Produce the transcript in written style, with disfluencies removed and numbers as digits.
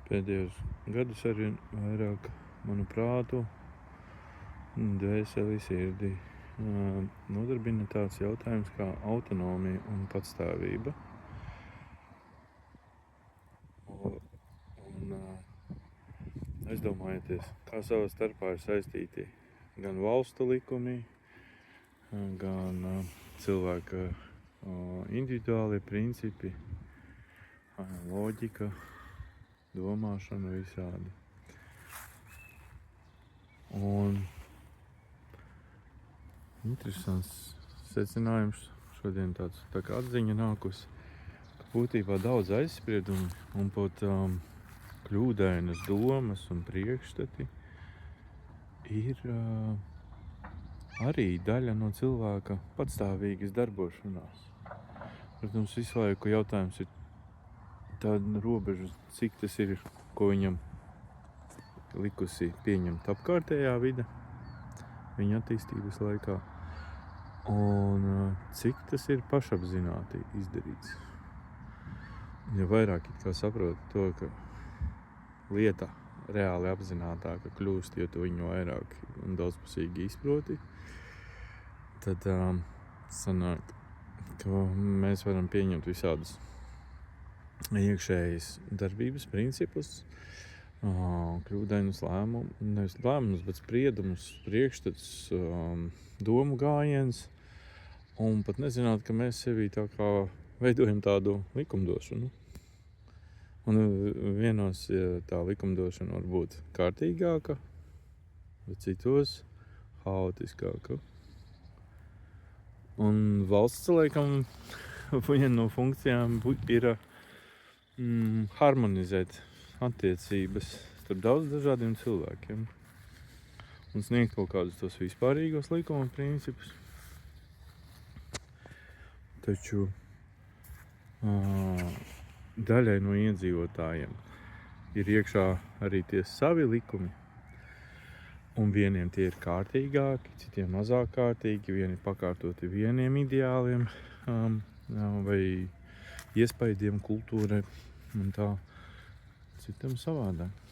Pēdējos gadus arvien vairāk manu prātu, dvēseli, sirdi nodarbina tāds jautājums kā autonomija un patstāvība. Un aizdomājieties, kā savā starpā ir saistīti gan valstu likumi, gan cilvēka individuālie principi, loģika, domāšana visādi. Un interesants secinājums šodien tāds tā kā atziņa nākusi, ka būtībā daudz aizspriedumi un pat kļūdainas domas un priekšstati ir arī daļa no cilvēka patstāvīgas darbošanās. Protams, visu laiku jautājums ir tāda robeža, cik tas ir, ko viņam likusi pieņemt apkārtējā vide viņa attīstības laikā, un cik tas ir pašapzināti izdarīts. Jo vairāk it kā saprot to, ka lieta reāli apzinātāka kļūst, jo tu viņu vairāk un daudzpusīgi izproti, tad sanāk, ka mēs varam pieņemt visādus iekšējas darbības principus, kļūdainus lēmumus, nevis lēmumus, bet spriedumus, priekšstats, domu gājiens, un pat nezināt, ka mēs sevī tā kā veidojam tādu likumdošanu. Un vienos tā likumdošana var būt kārtīgāka, bet citos haotiskāka. Un valsts, laikam, viena no funkcijām ir harmonizēt attiecības starp daudz dažādiem cilvēkiem un sniegt kaut kādus tos vispārīgos likuma principus. Taču daļai no iedzīvotājiem ir iekšā arī tie savi likumi, un vieniem tie ir kārtīgāki, citiem mazāk kārtīgi, vieni pakārtoti vieniem ideāliem vai iespaidiem kultūrai un tā, citam savādāk.